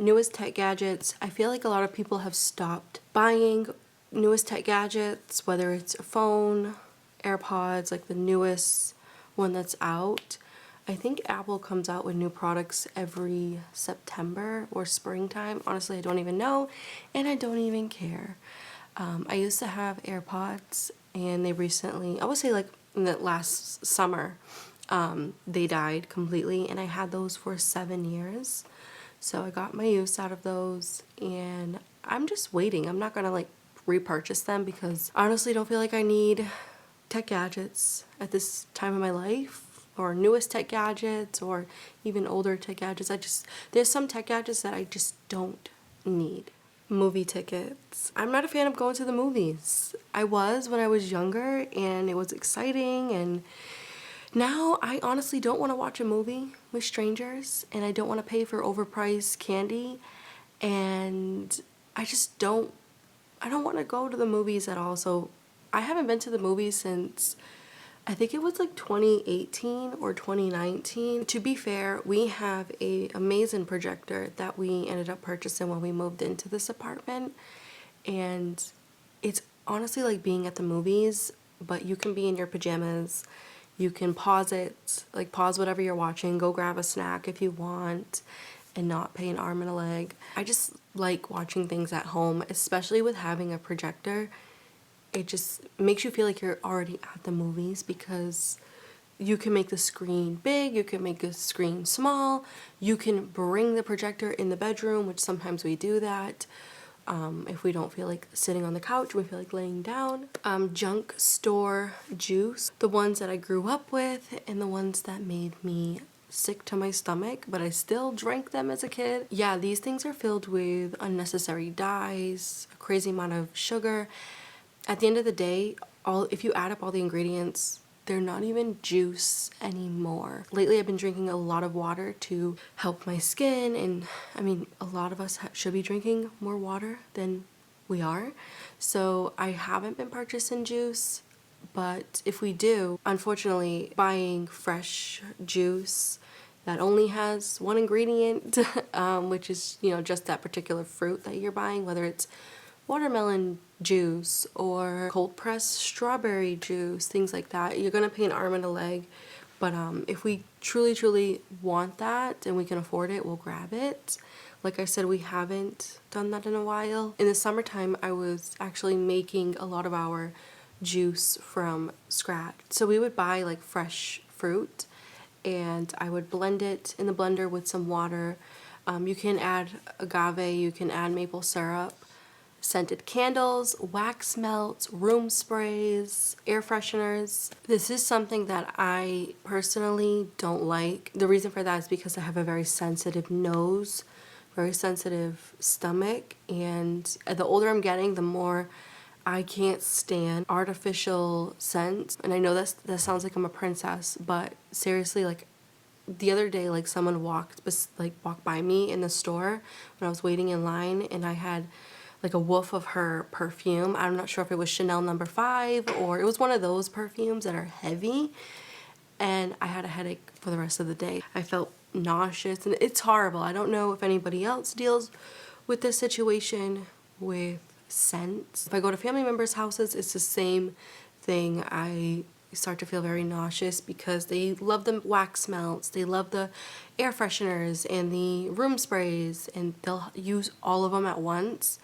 newest tech gadgets. I feel like a lot of people have stopped buying newest tech gadgets, whether it's a phone, AirPods, like the newest one that's out. I think Apple comes out with new products every September or springtime. Honestly, I don't even know, and I don't even care. I used to have AirPods, and they recently, I would say like in the last summer, they died completely, and I had those for 7 years. So I got my use out of those, and I'm just waiting. I'm not gonna like repurchase them because I honestly don't feel like I need tech gadgets at this time of my life, or newest tech gadgets, or even older tech gadgets. There's some tech gadgets that I just don't need. Movie tickets. I'm not a fan of going to the movies. I was when I was younger, and it was exciting, and now I honestly don't want to watch a movie with strangers, and I don't want to pay for overpriced candy, and I don't want to go to the movies at all. So I haven't been to the movies since I think it was like 2018 or 2019. To be fair, we have an amazing projector that we ended up purchasing when we moved into this apartment, and it's honestly like being at the movies, but you can be in your pajamas. You can pause it, like pause whatever you're watching, go grab a snack if you want, and not pay an arm and a leg. I just like watching things at home, especially with having a projector. It just makes you feel like you're already at the movies, because you can make the screen big, you can make the screen small, you can bring the projector in the bedroom, which sometimes we do that. If we don't feel like sitting on the couch, we feel like laying down. Junk store juice, the ones that I grew up with and the ones that made me sick to my stomach, but I still drank them as a kid. Yeah, these things are filled with unnecessary dyes, a crazy amount of sugar. At the end of the day, if you add up all the ingredients, they're not even juice anymore. Lately, I've been drinking a lot of water to help my skin, and I mean, a lot of us should be drinking more water than we are. So I haven't been purchasing juice, but if we do, unfortunately, buying fresh juice that only has one ingredient, which is, just that particular fruit that you're buying, whether it's watermelon juice or cold pressed strawberry juice, things like that, you're gonna pay an arm and a leg. But if we truly want that and we can afford it, we'll grab it. Like I said, we haven't done that in a while. In the summertime, I was actually making a lot of our juice from scratch. So we would buy like fresh fruit, and I would blend it in the blender with some water. You can add agave, you can add maple syrup, scented candles, wax melts, room sprays, air fresheners. This is something that I personally don't like. The reason for that is because I have a very sensitive nose, very sensitive stomach, and the older I'm getting, the more I can't stand artificial scents. And I know that sounds like I'm a princess, but seriously, like the other day, like someone walked by me in the store when I was waiting in line, and I had like a whiff of her perfume. I'm not sure if it was Chanel No. 5 or it was one of those perfumes that are heavy, and I had a headache for the rest of the day. I felt nauseous, and it's horrible. I don't know if anybody else deals with this situation with scents. If I go to family members' houses, it's the same thing. I start to feel very nauseous because they love the wax melts, they love the air fresheners and the room sprays, and they'll use all of them at once,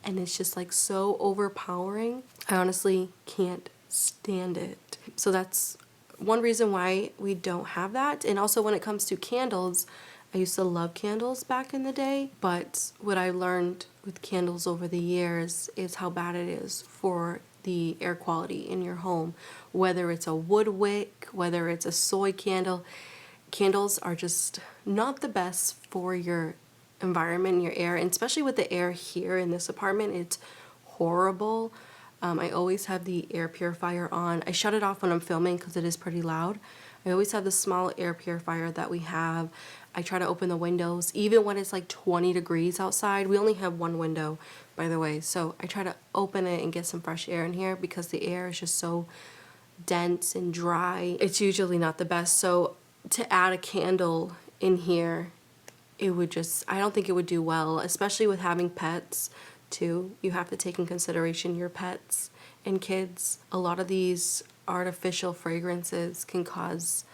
and it's just like so overpowering. I honestly can't stand it. So that's one reason why we don't have that. And also when it comes to candles, I used to love candles back in the day, but what I learned with candles over the years is how bad it is for the air quality in your home. Whether it's a wood wick, whether it's a soy candle, candles are just not the best for your environment, your air, and especially with the air here in this apartment, it's horrible. I always have the air purifier on. I shut it off when I'm filming because it is pretty loud. I always have the small air purifier that we have. I try to open the windows even when it's like 20 degrees outside. We only have one window, by the way, so I try to open it and get some fresh air in here because the air is just so dense and dry. It's usually not the best. So to add a candle in here I don't think it would do well, especially with having pets too. You have to take in consideration your pets and kids. A lot of these artificial fragrances can cause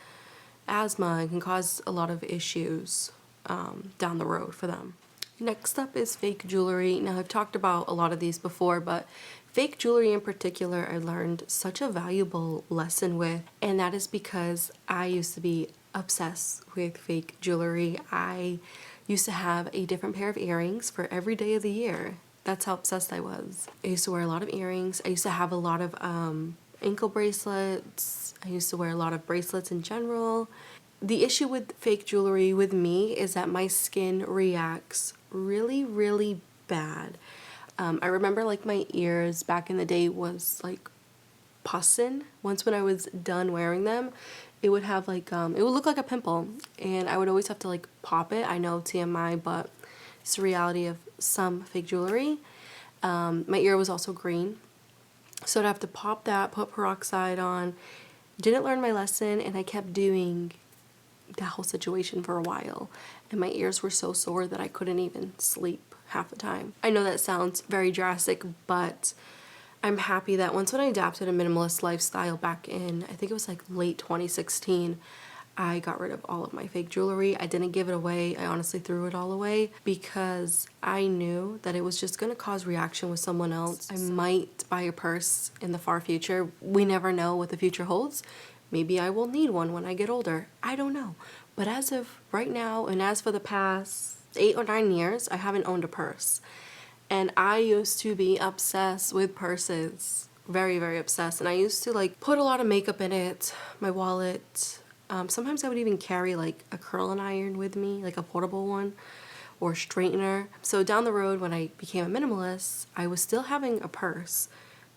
asthma and can cause a lot of issues down the road for them. Next up is fake jewelry. Now, I've talked about a lot of these before, but fake jewelry in particular, I learned such a valuable lesson with, and that is because I used to be obsessed with fake jewelry. I used to have a different pair of earrings for every day of the year. That's how obsessed I was. I used to wear a lot of earrings. I used to have a lot of ankle bracelets. I used to wear a lot of bracelets in general. The issue with fake jewelry with me is that my skin reacts really, really bad. I remember like my ears back in the day was like pussin. Once when I was done wearing them, it would have like, it would look like a pimple, and I would always have to like pop it. I know TMI, but it's the reality of some fake jewelry. My ear was also green, so I'd have to pop that, put peroxide on. Didn't learn my lesson, and I kept doing that whole situation for a while, and my ears were so sore that I couldn't even sleep half the time. I know that sounds very drastic, but I'm happy that once when I adapted a minimalist lifestyle back in, I think it was like late 2016, I got rid of all of my fake jewelry. I didn't give it away. I honestly threw it all away because I knew that it was just going to cause reaction with someone else. I might buy a purse in the far future. We never know what the future holds. Maybe I will need one when I get older. I don't know. But as of right now, and as for the past 8 or 9 years, I haven't owned a purse. And I used to be obsessed with purses. Very, very obsessed. And I used to like put a lot of makeup in it, my wallet. Sometimes I would even carry like a curling iron with me, like a portable one, or straightener. So down the road when I became a minimalist, I was still having a purse,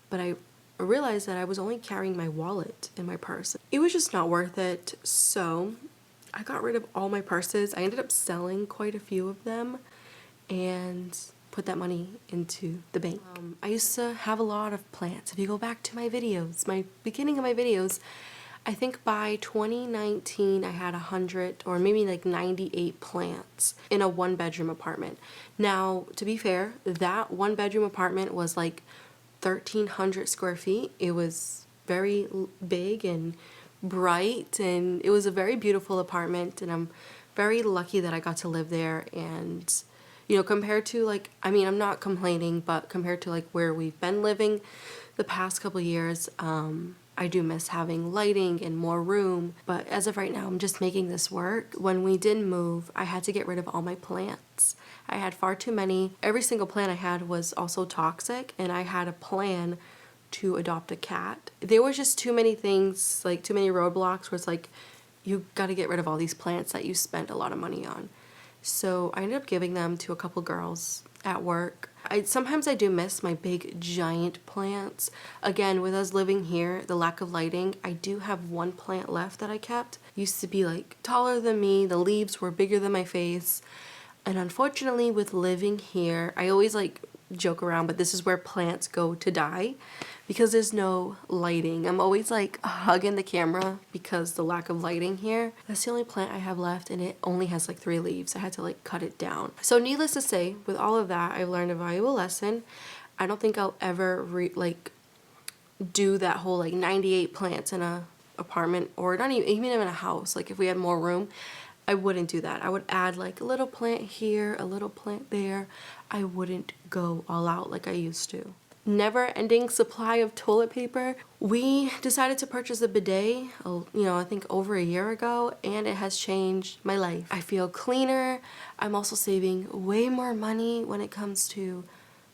but I realized that I was only carrying my wallet in my purse. It was just not worth it. So I got rid of all my purses. I ended up selling quite a few of them and put that money into the bank. I used to have a lot of plants. If you go back to my videos, my beginning of my videos, I think by 2019 I had 100 or maybe like 98 plants in a 1-bedroom apartment. Now, to be fair, that 1-bedroom apartment was like 1,300 square feet. It was very big and bright, and it was a very beautiful apartment, and I'm very lucky that I got to live there. And you know, compared to like, I mean, I'm not complaining, but compared to like where we've been living the past couple years, I do miss having lighting and more room. But as of right now, I'm just making this work. When we did move, I had to get rid of all my plants. I had far too many. Every single plant I had was also toxic, and I had a plan to adopt a cat. There was just too many things, like too many roadblocks where it's like, you got to get rid of all these plants that you spent a lot of money on. So I ended up giving them to a couple girls at work. Sometimes I do miss my big giant plants. Again, with us living here, the lack of lighting, I do have one plant left that I kept. Used to be like taller than me, the leaves were bigger than my face. And unfortunately with living here, I always like joke around, but this is where plants go to die because there's no lighting. I'm always like hugging the camera because the lack of lighting here. That's the only plant I have left, and it only has like 3 leaves. I had to like cut it down. So needless to say, with all of that, I've learned a valuable lesson. I don't think I'll ever do that whole like 98 plants in a apartment, or not even in a house. Like if we had more room, I wouldn't do that. I would add like a little plant here, a little plant there. I wouldn't go all out like I used to. Never-ending supply of toilet paper. We decided to purchase a bidet, I think over a year ago, and it has changed my life. I feel cleaner. I'm also saving way more money when it comes to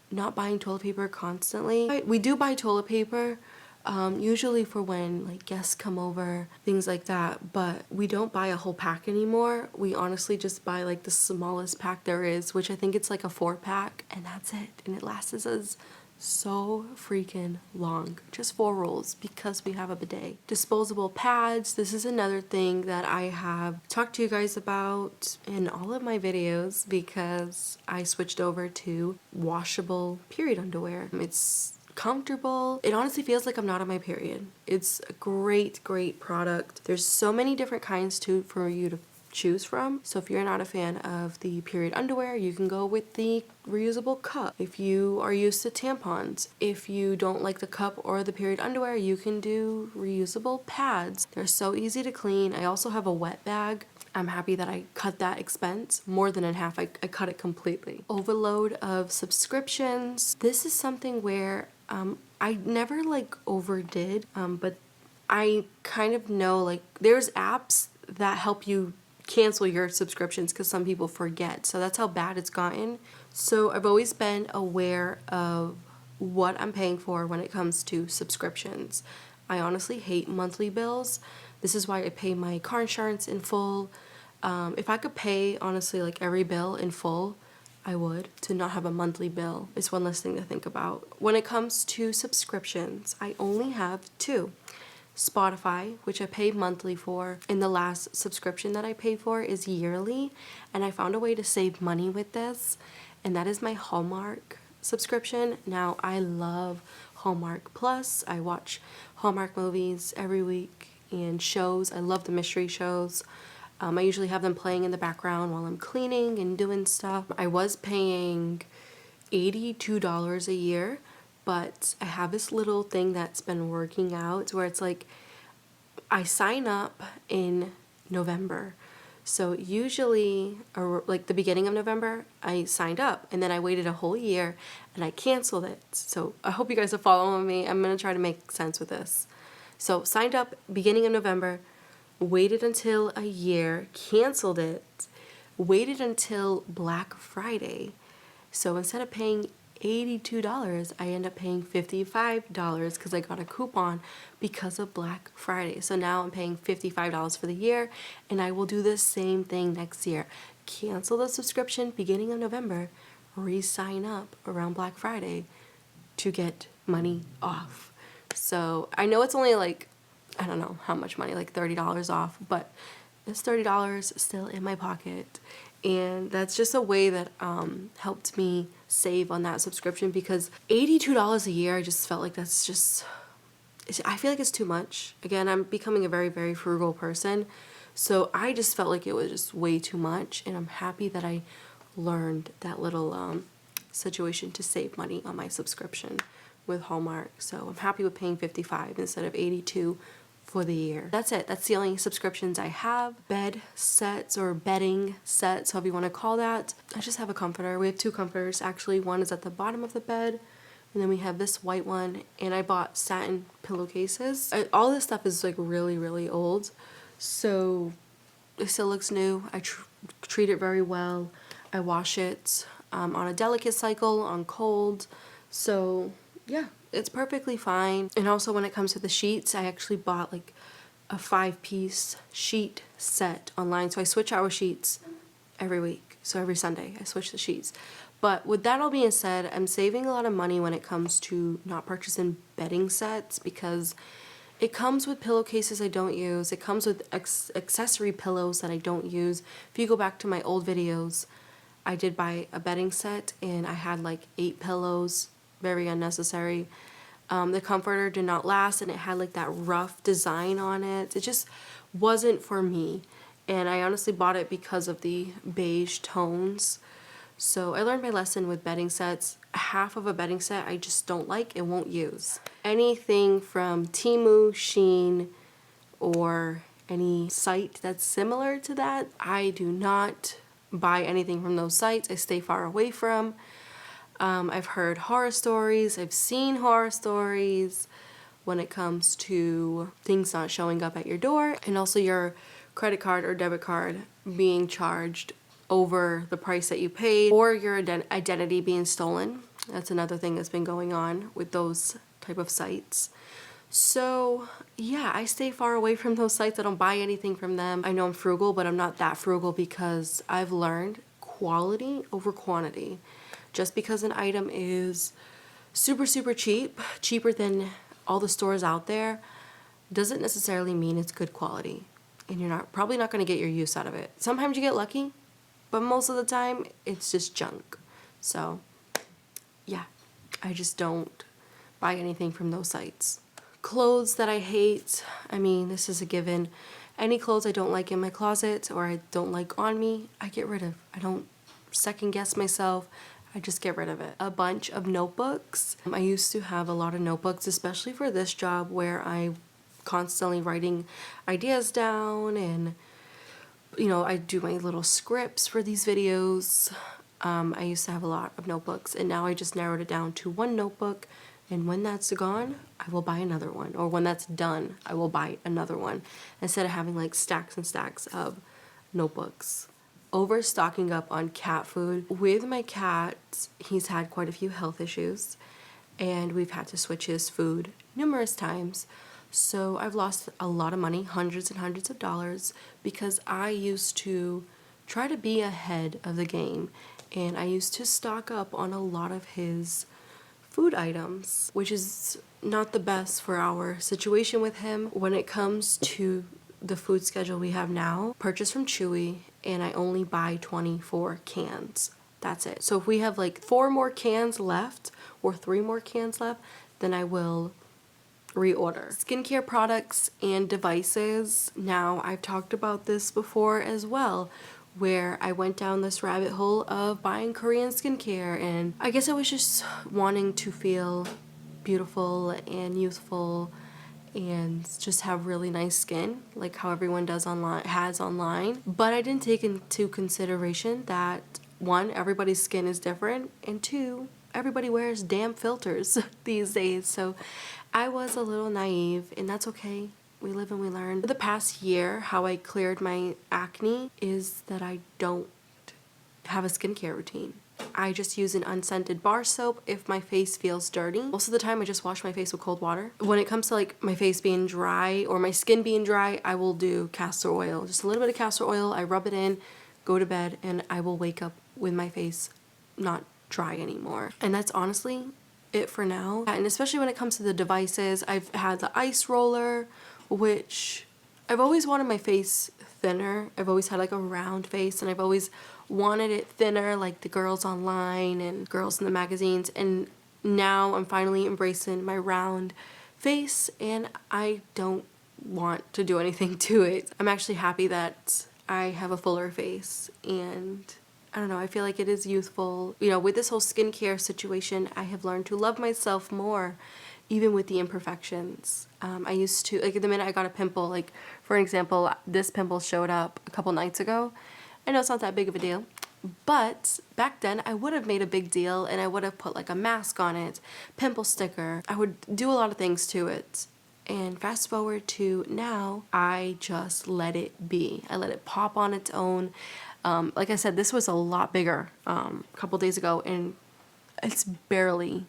not buying toilet paper constantly. We do buy toilet paper, usually for when like guests come over, things like that, but we don't buy a whole pack anymore. We honestly just buy like the smallest pack there is, which I think it's like a 4-pack, and that's it, and it lasts us so freaking long. Just 4 rolls because we have a bidet. Disposable pads. This is another thing that I have talked to you guys about in all of my videos because I switched over to washable period underwear. It's comfortable. It honestly feels like I'm not on my period. It's a great, great product. There's so many different kinds too for you to choose from. So if you're not a fan of the period underwear, you can go with the reusable cup. If you are used to tampons, if you don't like the cup or the period underwear, you can do reusable pads. They're so easy to clean. I also have a wet bag. I'm happy that I cut that expense more than in half. I cut it completely. Overload of subscriptions. This is something where I never like overdid, but I kind of know like there's apps that help you cancel your subscriptions because some people forget. So that's how bad it's gotten. So I've always been aware of what I'm paying for when it comes to subscriptions. I honestly hate monthly bills. This is why I pay my car insurance in full. If I could pay honestly like every bill in full, I would, to not have a monthly bill. It's one less thing to think about. When it comes to subscriptions, I only have two. Spotify, which I pay monthly for, and the last subscription that I paid for is yearly, and I found a way to save money with this, and that is my Hallmark subscription. Now, I love Hallmark Plus. I watch Hallmark movies every week and shows. I love the mystery shows. I usually have them playing in the background while I'm cleaning and doing stuff. I was paying $82 a year, but I have this little thing that's been working out where it's like I sign up in November. So usually, or like the beginning of November, I signed up and then I waited a whole year and I canceled it. So I hope you guys are following me. I'm going to try to make sense with this. So signed up beginning of November, waited until a year, canceled it, waited until Black Friday. So instead of paying $82, I end up paying $55 because I got a coupon because of Black Friday. So now I'm paying $55 for the year, and I will do the same thing next year. Cancel the subscription beginning of November, re-sign up around Black Friday to get money off. So I know it's only like, I don't know how much money, like $30 off, but it's $30 still in my pocket. And that's just a way that helped me save on that subscription, because $82 a year, I just felt like that's just, I feel like it's too much. Again, I'm becoming a very, very frugal person. So I just felt like it was just way too much. And I'm happy that I learned that little situation to save money on my subscription with Hallmark. So I'm happy with paying $55 instead of $82 for the year. That's it. That's the only subscriptions I have. Bed sets or bedding sets, however you want to call that. I just have a comforter. We have two comforters. Actually, one is at the bottom of the bed, and then we have this white one, and I bought satin pillowcases. All this stuff is like really, really old, so it still looks new. I treat it very well. I wash it on a delicate cycle, on cold, so yeah, it's perfectly fine. And also when it comes to the sheets, I actually bought like a 5-piece sheet set online. So I switch our sheets every week. So every Sunday I switch the sheets. But with that all being said, I'm saving a lot of money when it comes to not purchasing bedding sets, because it comes with pillowcases I don't use. It comes with accessory pillows that I don't use. If you go back to my old videos, I did buy a bedding set and I had like 8 pillows. Very unnecessary. The comforter did not last, and it had like that rough design on it. It just wasn't for me, and I honestly bought it because of the beige tones. So I learned my lesson with bedding sets. Half of a bedding set I just don't like and won't use. Anything from Temu, Shein, or any site that's similar to that, I do not buy anything from those sites. I stay far away from. I've heard horror stories, I've seen horror stories when it comes to things not showing up at your door, and also your credit card or debit card being charged over the price that you paid, or your identity being stolen. That's another thing that's been going on with those type of sites. So yeah, I stay far away from those sites. I don't buy anything from them. I know I'm frugal, but I'm not that frugal, because I've learned quality over quantity. Just because an item is super, super cheap, cheaper than all the stores out there, doesn't necessarily mean it's good quality. And you're probably not going to get your use out of it. Sometimes you get lucky, but most of the time it's just junk. So yeah, I just don't buy anything from those sites. Clothes that I hate, I mean, this is a given. Any clothes I don't like in my closet or I don't like on me, I get rid of. I don't second guess myself. I just get rid of it. A bunch of notebooks. I used to have a lot of notebooks, especially for this job where I constantly writing ideas down, and you know, I do my little scripts for these videos. I used to have a lot of notebooks, and now I just narrowed it down to one notebook, and when that's gone, I will buy another one, or when that's done, I will buy another one, instead of having like stacks and stacks of notebooks. Overstocking up on cat food. With my cat, he's had quite a few health issues, and we've had to switch his food numerous times. So I've lost a lot of money, hundreds and hundreds of dollars, because I used to try to be ahead of the game, and I used to stock up on a lot of his food items, which is not the best for our situation with him. When it comes to the food schedule we have now, purchase from Chewy, and I only buy 24 cans. That's it. So if we have like 4 more cans left or 3 more cans left, then I will reorder. Skincare products and devices. Now, I've talked about this before as well, where I went down this rabbit hole of buying Korean skincare, and I guess I was just wanting to feel beautiful and youthful and just have really nice skin, like how everyone does online. But I didn't take into consideration that 1, everybody's skin is different, and 2, everybody wears damn filters these days. So I was a little naive, and that's okay. We live and we learn. For the past year, how I cleared my acne is that I don't have a skincare routine. I just use an unscented bar soap if my face feels dirty. Most of the time I just wash my face with cold water. When it comes to like my face being dry or my skin being dry, I will do castor oil. Just a little bit of castor oil, I rub it in, go to bed, and I will wake up with my face not dry anymore. And that's honestly it for now. And especially when it comes to the devices, I've had the ice roller, which I've always wanted my face thinner. I've always had like a round face, and I've always wanted it thinner like the girls online and girls in the magazines, and now I'm finally embracing my round face, and I don't want to do anything to it. I'm actually happy that I have a fuller face, and I don't know, I feel like it is youthful. You know, with this whole skincare situation, I have learned to love myself more, even with the imperfections. I used to, like the minute I got a pimple, like for example, this pimple showed up a couple nights ago. I know it's not that big of a deal, but back then I would have made a big deal, and I would have put like a mask on it, pimple sticker. I would do a lot of things to it. And fast forward to now, I just let it be. I let it pop on its own. Like I said, this was a lot bigger a couple days ago, and it's barely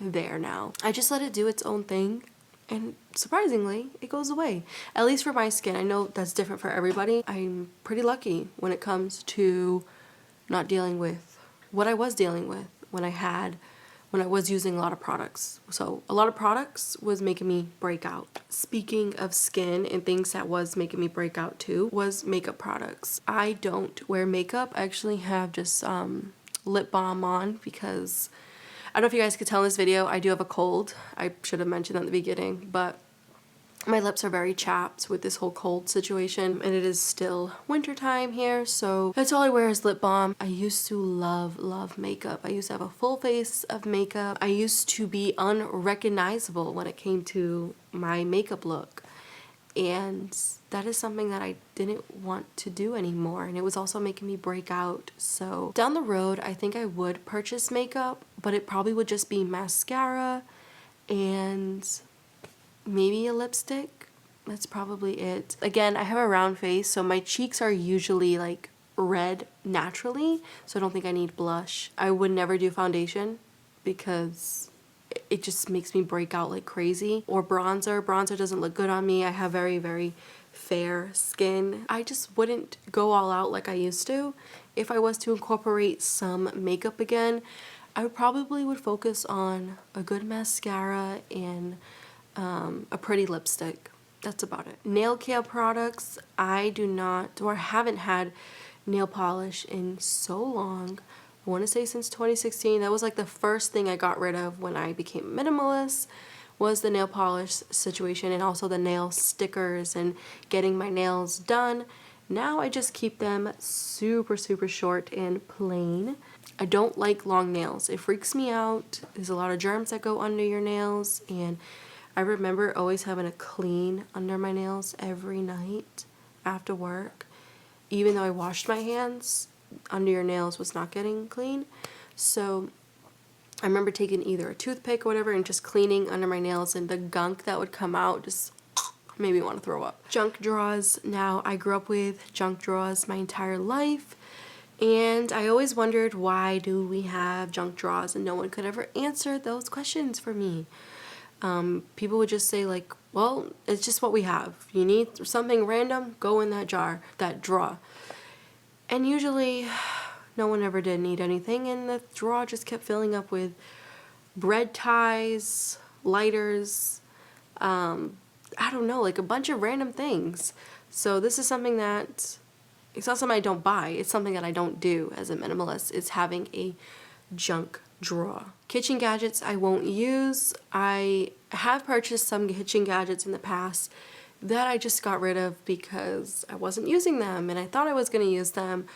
there now. I just let it do its own thing, and surprisingly, it goes away. At least for my skin. I know that's different for everybody. I'm pretty lucky when it comes to not dealing with what I was dealing with when I was using a lot of products. So a lot of products was making me break out. Speaking of skin and things that was making me break out too, was makeup products. I don't wear makeup. I actually have just lip balm on because I don't know if you guys could tell in this video, I do have a cold. I should have mentioned that at the beginning, but my lips are very chapped with this whole cold situation, and it is still winter time here, so that's all I wear is lip balm. I used to love makeup. I used to have a full face of makeup. I used to be unrecognizable when it came to my makeup look, and that is something that I didn't want to do anymore, and it was also making me break out. So down the road, I think I would purchase makeup, but it probably would just be mascara and maybe a lipstick. That's probably it. Again, I have a round face, so my cheeks are usually like red naturally, so I don't think I need blush. I would never do foundation because it just makes me break out like crazy. Or bronzer. Bronzer doesn't look good on me. I have very, very fair skin. I just wouldn't go all out like I used to. If I was to incorporate some makeup again, I probably would focus on a good mascara and a pretty lipstick. That's about it. Nail care products. I do not, or haven't had nail polish in so long. I want to say since 2016. That was like the first thing I got rid of when I became minimalist, was the nail polish situation and also the nail stickers and getting my nails done. Now I just keep them super short and plain. I don't like long nails. It freaks me out. There's a lot of germs that go under your nails, and I remember always having to clean under my nails every night after work. Even though I washed my hands, under your nails was not getting clean. So I remember taking either a toothpick or whatever and just cleaning under my nails, and the gunk that would come out just made me want to throw up. Junk drawers. Now, I grew up with junk drawers my entire life, and I always wondered, why do we have junk drawers? And no one could ever answer those questions for me. People would just say like, well, it's just what we have. You need something random, go in that jar, that drawer. And usually no one ever did need anything, and the drawer just kept filling up with bread ties, lighters, I don't know, like a bunch of random things. So this is something that, it's not something I don't buy, it's something that I don't do as a minimalist, is having a junk drawer. Kitchen gadgets I won't use. I have purchased some kitchen gadgets in the past that I just got rid of because I wasn't using them and I thought I was going to use them.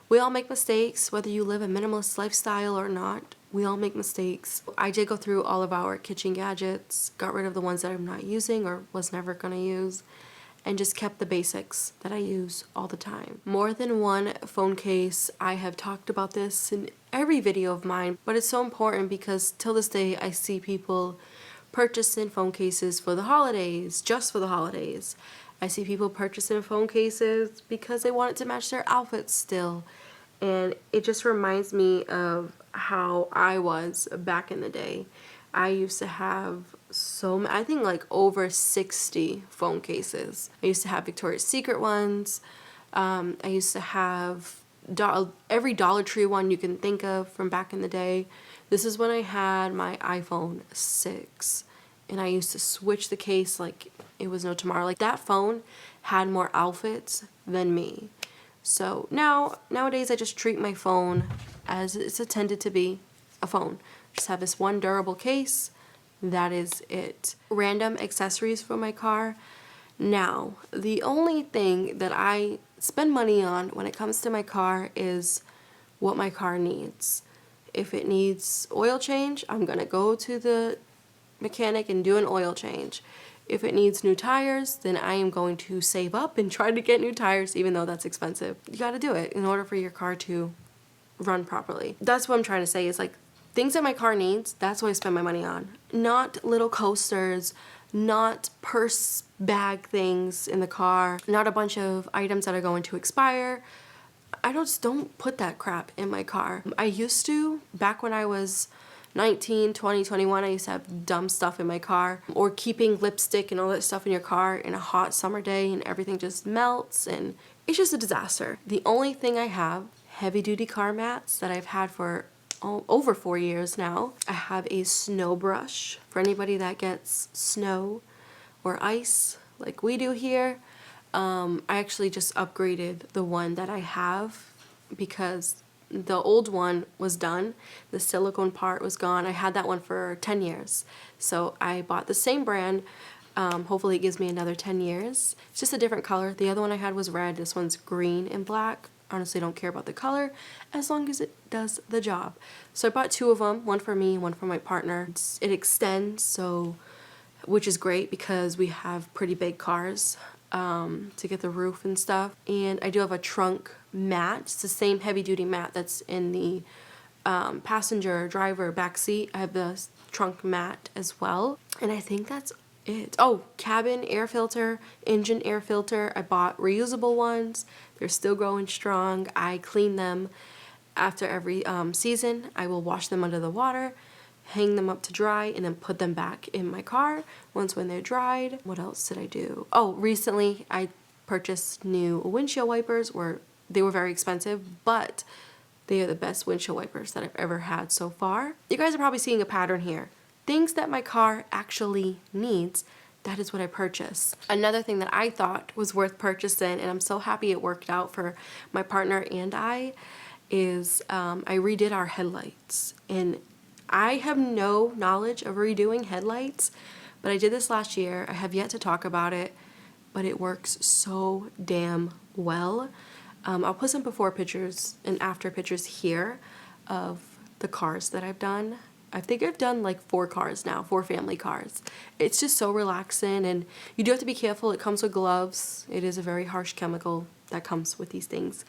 We all make mistakes, whether you live a minimalist lifestyle or not. We all make mistakes. I did go through all of our kitchen gadgets, got rid of the ones that I'm not using or was never going to use, and just kept the basics that I use all the time. More than one phone case. I have talked about this in every video of mine, but it's so important because till this day I see people purchasing phone cases for the holidays, just for the holidays. I see people purchasing phone cases because they want it to match their outfits still. And it just reminds me of how I was back in the day. I used to have I think like over 60 phone cases. I used to have Victoria's Secret ones. I used to have every Dollar Tree one you can think of from back in the day. This is when I had my iPhone 6. And I used to switch the case like it was no tomorrow. Like that phone had more outfits than me. So nowadays I just treat my phone as it's intended to be, a phone. Just have this one durable case. That is it. Random accessories for my car. Now, the only thing that I spend money on when it comes to my car is what my car needs. If it needs oil change, I'm gonna go to the mechanic and do an oil change. If it needs new tires, then I am going to save up and try to get new tires, even though that's expensive. You gotta do it in order for your car to run properly. That's what I'm trying to say, is like things that my car needs, that's what I spend my money on. Not little coasters, not purse bag things in the car, not a bunch of items that are going to expire. I just don't put that crap in my car. I used to, back when I was 19, 20, 21, I used to have dumb stuff in my car, or keeping lipstick and all that stuff in your car in a hot summer day and everything just melts and it's just a disaster. The only thing I have, heavy duty car mats that I've had for over 4 years now. I have a snow brush for anybody that gets snow or ice like we do here. I actually just upgraded the one that I have because the old one was done. The silicone part was gone. I had that one for 10 years. So I bought the same brand. Hopefully it gives me another 10 years. It's just a different color. The other one I had was red. This one's green and black. Honestly, don't care about the color as long as it does the job. So I bought 2 of them, one for me, one for my partner. It extends, so, which is great because we have pretty big cars to get the roof and stuff. And I do have a trunk mat. It's the same heavy duty mat that's in the passenger driver back seat. I have the trunk mat as well. And I think that's it. Oh, cabin air filter, engine air filter. I bought reusable ones. They're still growing strong. I clean them after every season. I will wash them under the water, hang them up to dry, and then put them back in my car once when they're dried. What else did I do? Oh, recently I purchased new windshield wipers. They were very expensive, but they are the best windshield wipers that I've ever had so far. You guys are probably seeing a pattern here. Things that my car actually needs, that is what I purchase. Another thing that I thought was worth purchasing, and I'm so happy it worked out for my partner and I, is I redid our headlights. And I have no knowledge of redoing headlights, But I did this last year. I have yet to talk about it, but it works so damn well. I'll put some before pictures and after pictures here of the cars that I've done. I think I've done like 4 cars now, 4 family cars. It's just so relaxing, and you do have to be careful. It comes with gloves. It is a very harsh chemical that comes with these things,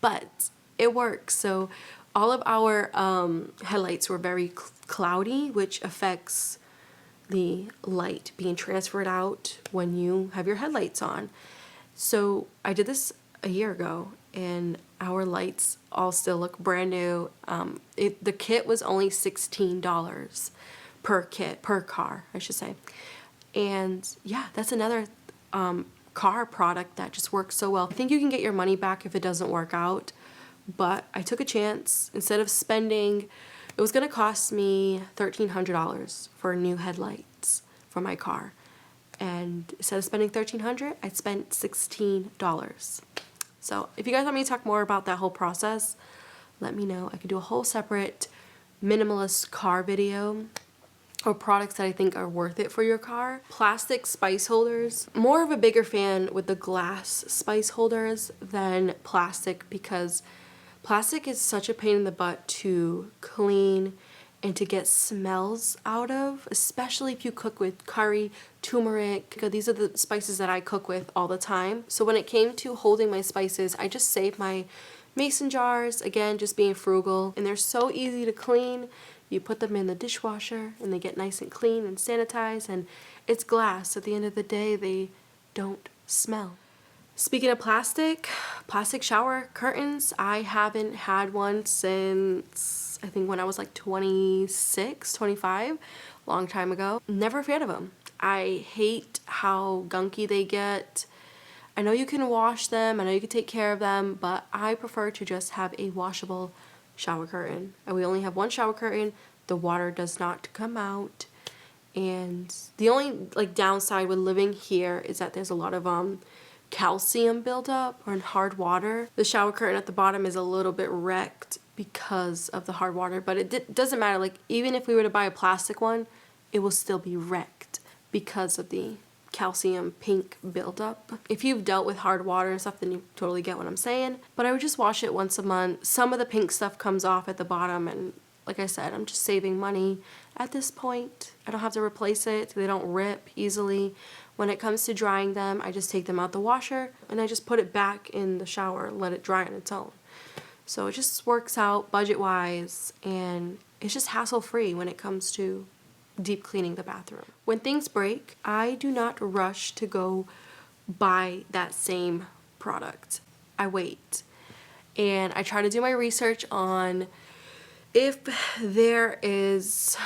but it works. So all of our headlights were very cloudy, which affects the light being transferred out when you have your headlights on. So I did this a year ago, and our lights all still look brand new. The kit was only $16 per kit, per car, I should say. And yeah, that's another car product that just works so well. I think you can get your money back if it doesn't work out, but I took a chance. Instead of spending, it was gonna cost me $1,300 for new headlights for my car. And instead of spending $1,300, I spent $16. So if you guys want me to talk more about that whole process, let me know. I could do a whole separate minimalist car video, or products that I think are worth it for your car. Plastic spice holders. More of a bigger fan with the glass spice holders than plastic, because plastic is such a pain in the butt to clean and to get smells out of, especially if you cook with curry, turmeric. These are the spices that I cook with all the time. So when it came to holding my spices, I just saved my mason jars, again, just being frugal. And they're so easy to clean. You put them in the dishwasher and they get nice and clean and sanitized, and it's glass. At the end of the day, they don't smell. Speaking of plastic shower curtains, I haven't had one since I think when I was like 26, 25, long time ago. Never a fan of them. I hate how gunky they get. I know you can wash them, I know you can take care of them, but I prefer to just have a washable shower curtain. And we only have one shower curtain. The water does not come out. And the only like downside with living here is that there's a lot of calcium buildup or in hard water. The shower curtain at the bottom is a little bit wrecked because of the hard water, but it doesn't matter. Like, even if we were to buy a plastic one, it will still be wrecked because of the calcium pink buildup. If you've dealt with hard water and stuff, then you totally get what I'm saying. But I would just wash it once a month. Some of the pink stuff comes off at the bottom, and like I said, I'm just saving money at this point. I don't have to replace it. They don't rip easily. When it comes to drying them, I just take them out the washer and I just put it back in the shower, let it dry on its own. So it just works out budget-wise, and it's just hassle-free when it comes to deep cleaning the bathroom. When things break, I do not rush to go buy that same product. I wait, and I try to do my research on if there is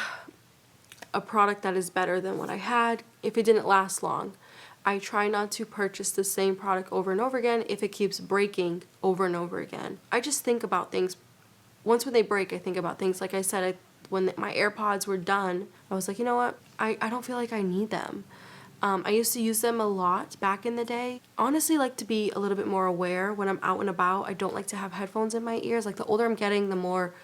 a product that is better than what I had. If it didn't last long, I try not to purchase the same product over and over again if it keeps breaking over and over again. I just think about things. Once when they break, I think about things. Like I said, when my AirPods were done, I was like, you know what? I don't feel like I need them. I used to use them a lot back in the day. Honestly, like to be a little bit more aware when I'm out and about. I don't like to have headphones in my ears. Like, the older I'm getting, the more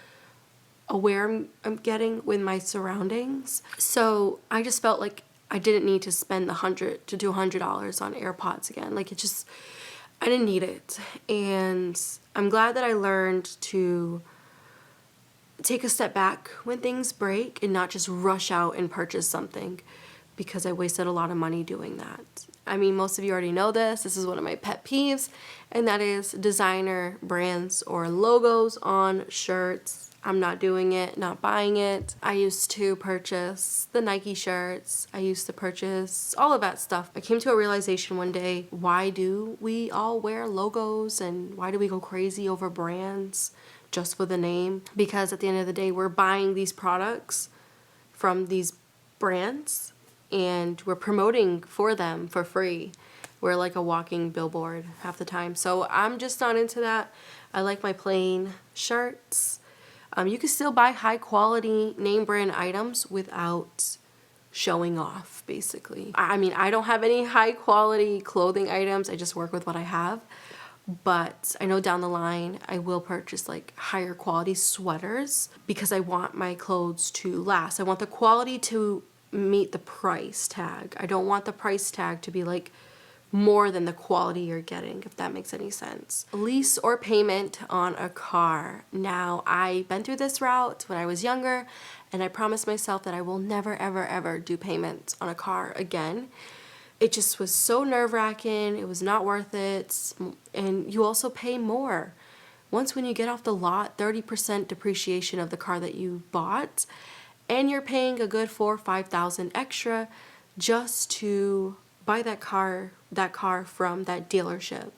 aware I'm getting with my surroundings. So I just felt like I didn't need to spend the $100 to $200 on AirPods again. Like, I didn't need it. And I'm glad that I learned to take a step back when things break and not just rush out and purchase something, because I wasted a lot of money doing that. I mean, most of you already know this. This is one of my pet peeves, and that is designer brands or logos on shirts. I'm not doing it, not buying it. I used to purchase the Nike shirts. I used to purchase all of that stuff. I came to a realization one day, why do we all wear logos, and why do we go crazy over brands just for the name? Because at the end of the day, we're buying these products from these brands and we're promoting for them for free. We're like a walking billboard half the time. So I'm just not into that. I like my plain shirts. You can still buy high quality name brand items without showing off, basically. I mean, I don't have any high quality clothing items. I just work with what I have. But I know down the line I will purchase like higher quality sweaters because I want my clothes to last. I want the quality to meet the price tag. I don't want the price tag to be like more than the quality you're getting, if that makes any sense. Lease or payment on a car. Now, I've been through this route when I was younger, and I promised myself that I will never, ever, ever do payments on a car again. It just was so nerve-wracking. It was not worth it. And you also pay more. Once when you get off the lot, 30% depreciation of the car that you bought, and you're paying a good $4,000 or $5,000 extra just to buy that car from that dealership.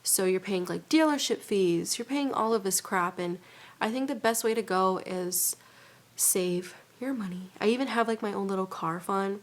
So you're paying like dealership fees, you're paying all of this crap, and I think the best way to go is save your money. I even have like my own little car fund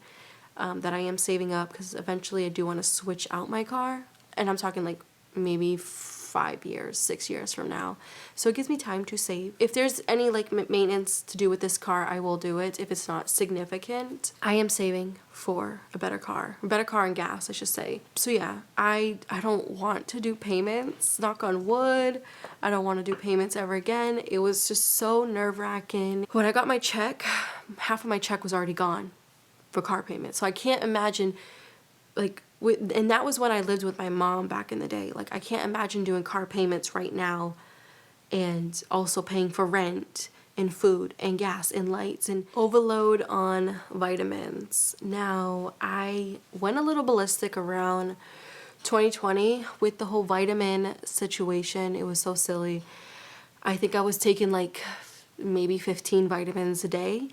that I am saving up because eventually I do want to switch out my car, and I'm talking like maybe 5 years, 6 years from now. So it gives me time to save. If there's any like maintenance to do with this car, I will do it if it's not significant. I am saving for a better car and gas, I should say. So yeah, I don't want to do payments, knock on wood. I don't want to do payments ever again. It was just so nerve-wracking. When I got my check, half of my check was already gone for car payments. So I can't imagine like, and that was when I lived with my mom back in the day. Like, I can't imagine doing car payments right now and also paying for rent and food and gas and lights and overload on vitamins. Now, I went a little ballistic around 2020 with the whole vitamin situation. It was so silly. I think I was taking like maybe 15 vitamins a day.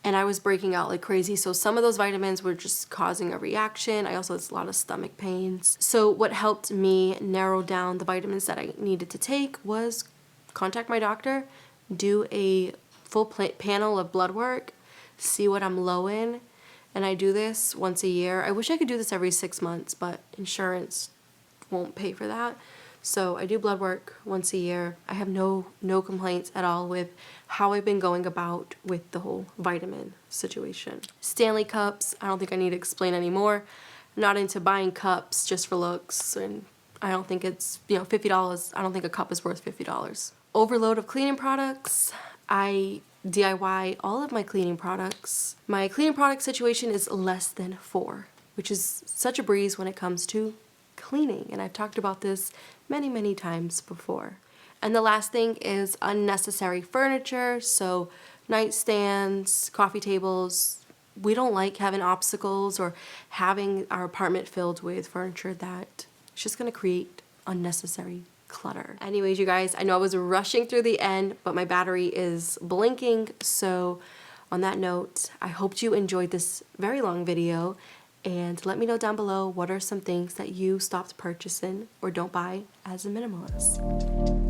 And I was breaking out like crazy. So some of those vitamins were just causing a reaction. I also had a lot of stomach pains. So what helped me narrow down the vitamins that I needed to take was contact my doctor, do a full panel of blood work, see what I'm low in. And I do this once a year. I wish I could do this every 6 months, but insurance won't pay for that. So I do blood work once a year. I have no complaints at all with how I've been going about with the whole vitamin situation. Stanley cups, I don't think I need to explain anymore. I'm not into buying cups just for looks, and I don't think it's, $50. I don't think a cup is worth $50. Overload of cleaning products. I DIY all of my cleaning products. My cleaning product situation is less than 4, which is such a breeze when it comes to cleaning, and I've talked about this many times before. And the last thing is unnecessary furniture, so nightstands, coffee tables. We don't like having obstacles or having our apartment filled with furniture that is just going to create unnecessary clutter. Anyways, you guys, I know I was rushing through the end, but my battery is blinking, so on that note, I hope you enjoyed this very long video. And let me know down below what are some things that you stopped purchasing or don't buy as a minimalist.